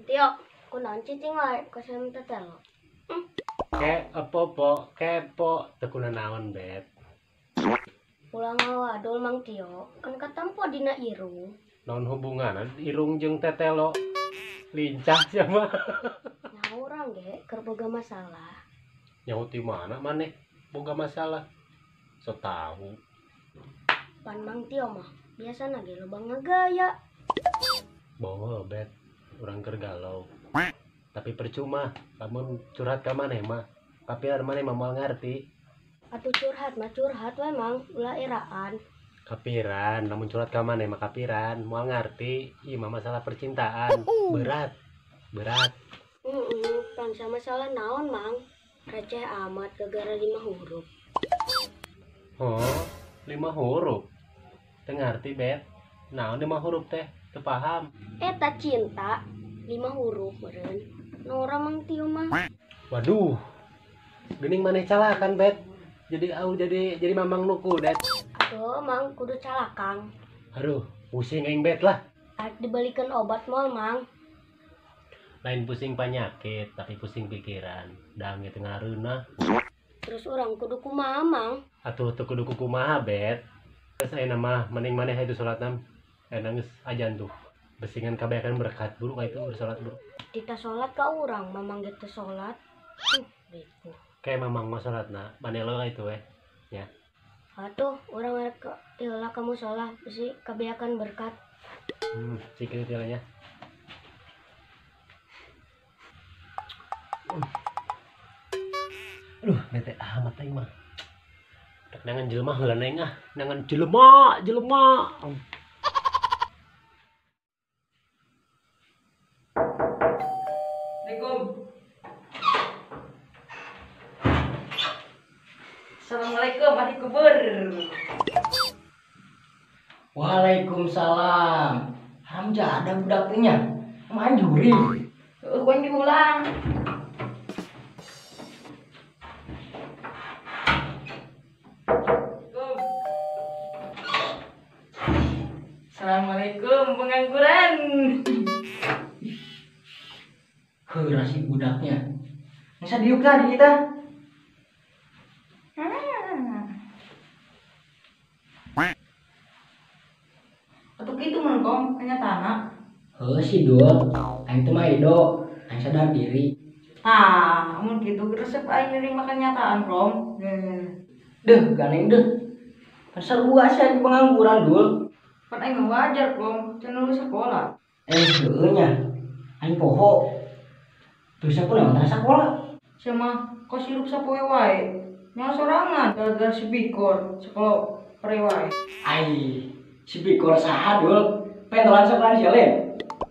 Tio, kunaon cicing wae kasem tetelo. Apa kepo tekuna naon bet. Ulah ngawadul Mang Tio, kan katampo dina irung. Naon hubungan irung jeung tetelo. Lincah siapa? Nah urang ge keur boga masalah. Nyaho ti mana maneh boga masalah? So tahu. Pan Mang Tio mah biasana ge loba ngagaya. Bawa bet urang keur galau. Tapi percuma lamun curhat ka maneh mah. Kapiar maneh mah moal ngarti. Atuh curhat mah curhat wae Mang, ulah eraan. Kapiran, namun curhat ka maneh mah kapiran, moal ngarti. Ieu mah masalah percintaan. Berat. Bangsa masalah naon Mang? Receh amat gara-gara 5 huruf. Oh, 5 huruf. Teu ngarti bet. Naon 5 huruf teh? Teu paham. Eta cinta 5 huruf meureun. Nora Mang Tio mah. Waduh. Geuning maneh calakan bet. Jadi mamang nuku det. Atuh Mang kudu calakang. Aduh, pusing aing bet lah. Arek dibalikeun obat moal Mang. Lain pusing penyakit, tapi pusing pikiran. Dang itu ngareuna. Terus orang kudu kumaha Mang? Atuh teu kudu kumaha bet. Terus ayeuna mah mending maneh itu salatna. Ayeuna geus ajan tuh. Besingan kabayakan berkat buru ka itu salat buru. Kita sholat ka urang, mamang gitu sholat. Gitu. Kayak mamang mah salatna, maneh lo itu we. Ya. Atuh, orang rek ieulah kamu sholat, bisi kabayakan berkat. Sikit tilanya. Aduh, bete amat aing mah. Rek nangan jelema heula aing ah, nangan jelema. Assalamualaikum adik kubur. Waalaikumsalam. Hamzah ada budaknya. Manjuri. Kuing diulang. Assalamualaikum pengangguran. Heura si budaknya. Masa diuk lah di kita. Atau gitu mengkong kenyataan. Si Dul, aing teh mah edo, aing sadar diri. Nah, amun gitu resep aing nerima kenyataan, Bro. Deuh, ganeng deuh. Kan sarua sia di pengangguran, Dul. Kan aing mah wajar, Bro. Can lulus sekolah. Heueuh nya. Aing poho. Terus aku naon tara sakola. Sama kos hirup sapoe wae. Nya sorangan gara-gara si Bikor sekolah pare wae. Ai, si Bikor saha, Dul? Pentolan sekolah sia le.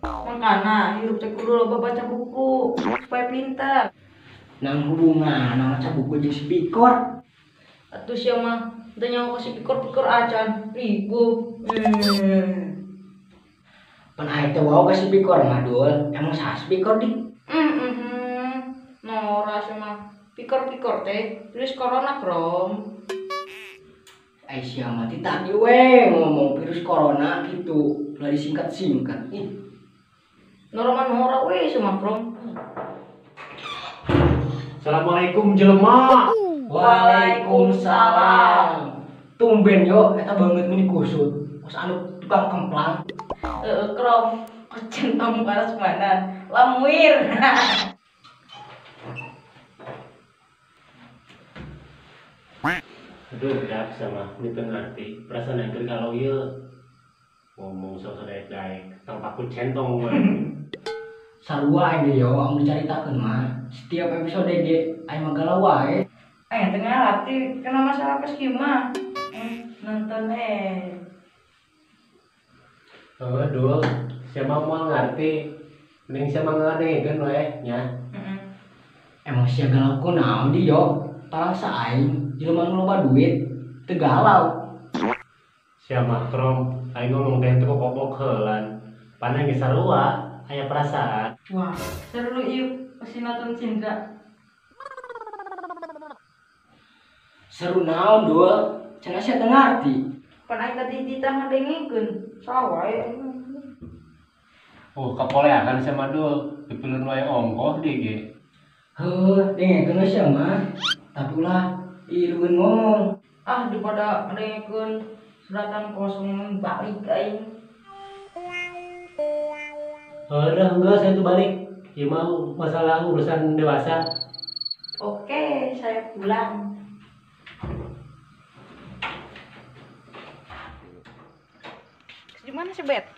Makana hirup teh kudu loba baca buku supaya pintar. Nang hubungan maca buku jeung si Bikor. Atuh sia mah teu nyaho si Bikor acan ribu. Pan aing teh wau ka si Bikor mah, Dul. Emang saha si Bikor di? Nora sama Bikor teh virus corona, Bro. Aisyah mah tadi we ngomong virus corona gitu. Lah disingkat-singkat. Nora we sama, Bro. Assalamualaikum jelema. Waalaikumsalam. Tumben yo eta banget mini kusut. Kos anu tukang kemplang. Krom centong paras mana lamuir. Aduh, dak sama ini teu ngarti. Perasaan aing keur galau ieu. Ngomong sok daek-daek, tang paku centong we. Sarua aing ge yo anu dicaritakeun mah. Setiap episode ge aing mah galau wae. Tengah latih kena masalah keskima. Nonton Dul, siapa mau ngarti? Mending siapa ngadengkeun we nya. Emang sia galau ku naon di yo? Talasa aing jelema nu loba duit teu galau. Siapa krom? Aing ngomong teh teu kokobok heulan. Pandang ge sarua aya perasaan. Wah, seru ieu pasti nonton Cinta. Seru naon, Dul? Cenah sia teu ngarti. Pan aing tadi ditang ngadengikeun sawae. Oh, kepoleakan sama Dul, dipelun wae ongkoh di ge. Dengekeun sia mah. Tapi ulah ilueun ngomong. Ah daripada ndengekeun suratan kosong balik aing. Udah enggak, saya tuh balik. Ya mau masalah urusan dewasa. Oke, saya pulang. Di mana sih, Bet?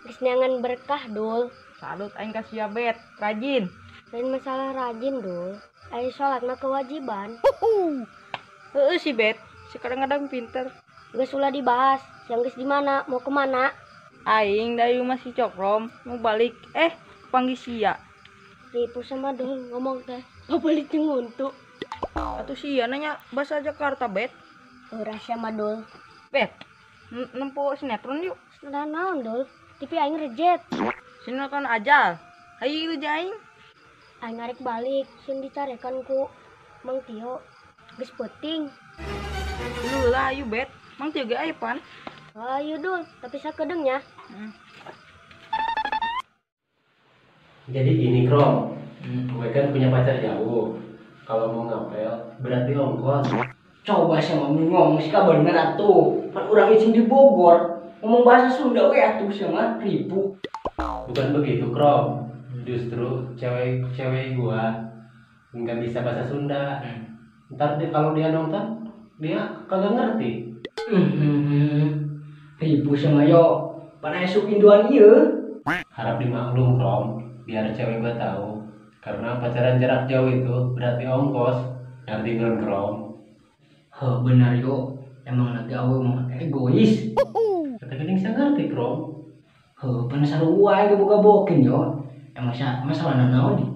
Geus neangan berkah, Dul. Salut aing kasih ya, Bet. Rajin. Lain masalah rajin, Dul. Ayo sholat mah kewajiban. Heeh sih, Bet. Si kadang-kadang pinter. Geus ulah dibahas. Yang geus di mana? Mau kemana? Aing dari masih cokrom, mau balik. Panggil sia. Ripu sama Dul ngomong teh. Balik jeung untuk. Atuh sia nanya bahasa Jakarta, Bet. Ora sama Dul. Bet, nempo sinetron yuk. Nah, naon, Dul? TV aing rejet. Sinetron ajal. Hayu itu jaing. Aing arek balik, sieun dicarekan ku Mang Tio. Geus peuting. Lu lah ayu, Bet. Mang jaga aipan. Ayo Dul, tapi sakedeungnya. Jadi gini, Krom. Gue kan punya pacar jauh. Kalau mau ngapel, berarti ongkos. Coba sama ngomong sih bener atuh. Kan urang izin di Bogor. Ngomong bahasa Sunda we atuh sama ribu. Bukan begitu, Krom. Justru cewek gua nggak bisa bahasa Sunda. Ntar kalau dia nonton, dia kagak ngerti. Ribu sama yo. Pan esuk induan ieu. Harap dimaklum, Krom. Biar cewek gua tahu. Karena pacaran jarak jauh itu berarti ongkos. Ngerti belum, Krom? Heh bener yo. Emang gawe mah egois. Kata gini saya ngerti, Krom. Heh pan sarua ge boga-bokin yo. Emang masalah naon di?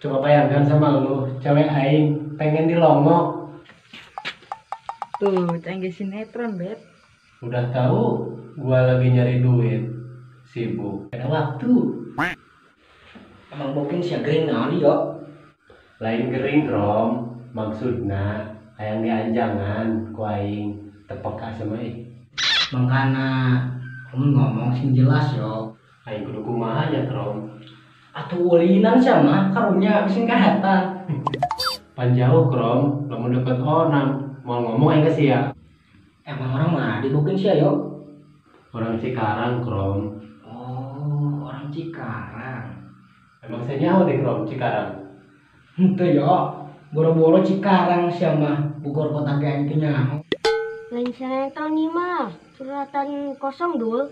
Coba bayangkan sama lu, cewek aing pengen dilongok. Tuh, canggih sinetron, Bet. Udah tahu gua lagi nyari duit. Sibuk. Ada waktu. Emang bokin sia gering naon di yo? Lain gering, Krom. Maksudna hayang dianjangan ku aing tepeka sama ieu. Mangkana kamu ngomong sing jelas yo. Aing kudu kumaha nya, Krom? Atuh ulinan sama karunya mesin kahatan. Pan jauh, Krom. Lamun deket onam, mau ngomong aing ke sia. Emang orang mana di bokin sia yo? Orang Cikarang, Krom. Oh, orang Cikarang. Emang saya nyaho deh, Krom, Cikarang. Henteu yo. Boro-boro Cikarang sia mah Bogor kota ge aing teh nyaho. Lain sinetron nih mah. Suratan kosong, Dul.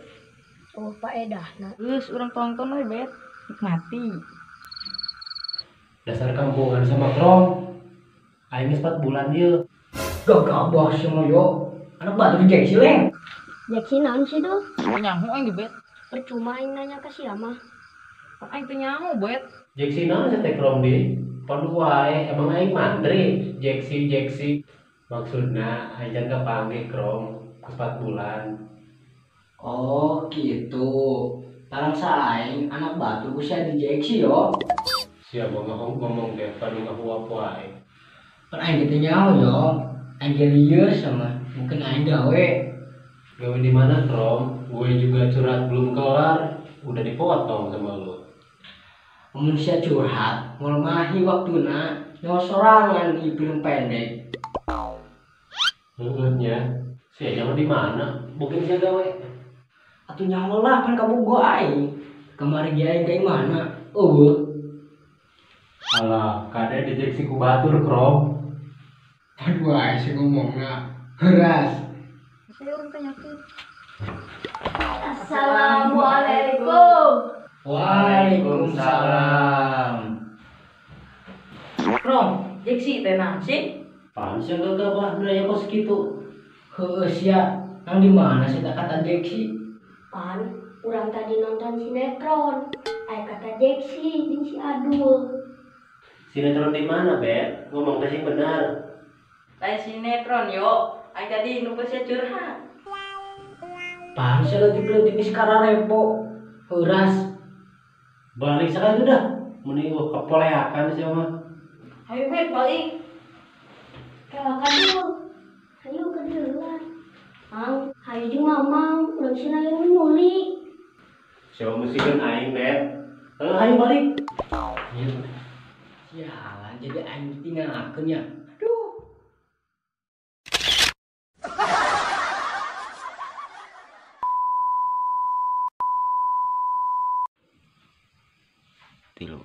Oh, faedahna. Geus urang tonton we, Bet. Nikmati. Dasar kampungan sama, Krom. Aing geus 4 bulan ieu. Gagabah sama yo. Anak batu di Jack Sileng. Jaksi naon sih, Dul? Nyaho aing ge, Bet. Percuma aing nanya ke sia mah. Aing teh nyaho, Bet. Jeksi naon teh Krom di? Padu wae emang aing mantri. Jeksi. Maksudna aing jangan kepanggih, Krom. Geus 4 bulan. Oh, gitu. Tarang saing anak batu usia di Jack yo. Sia mau ngomong teh padu ngahuap wae. Kan aing teh nyaho yo. Aing ge lieur sama mungkin aing gawe. Gawe di mana, Krom? Gue juga curhat belum kelar, udah dipotong sama lu. Manusia curhat, ngolmahi waktuna nyawa sorangan di film pendek. Heehnya. Sia jangan di mana? Mungkin sia gawe. Atuh nyawa lah pan kamu gua aing. Kamari ge aing kayak mana? Eueuh. Alah, kade deteksi ku batur, Krom. Aduh aing sih ngomongna heras. Saya urang teh nyakeun. Assalamualaikum. Waalaikumsalam. Krom, jeksi teh naon sih? Paham sia gagah nilai kos kitu. Heueuh sia, nang di mana sih tak kata Jeksi? Pan, urang tadi nonton sinetron. Aya kata Jaksi jeung si Adul. Sinetron di mana, Bet? Ngomong teh sing benar. Lain sinetron yo. Aing tadi nu sia curhat. Paham sia leutik-leutik di sekarang repo. Heuras. Balik sekali udah. Mending gua kepoleakan sia mah. Ayo, Bet, balik. Kelakan Dul. Hayu ke deulan. Mang, hayu jeung Mamang, urang sina yang nyulik. Siapa musikan aing, Bet? Aing balik. Sialan jadi aing tinggalkeun ya. Aduh. Tilu.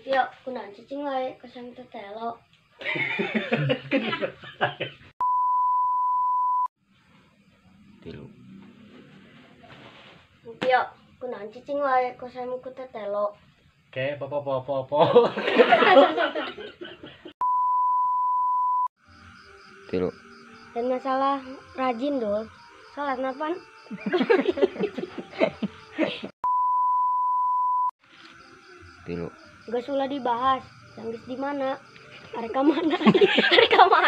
Tio, kunaon cicing wae kasang tetelo. Tilu. Tio, kunaon cicing wae kasang ku tetelo. Kayak popo. Tilu. Dan masalah rajin dul. Salat napan? Tilu. Gak sulah dibahas. Yang di mana? Mereka mana? Mereka mana?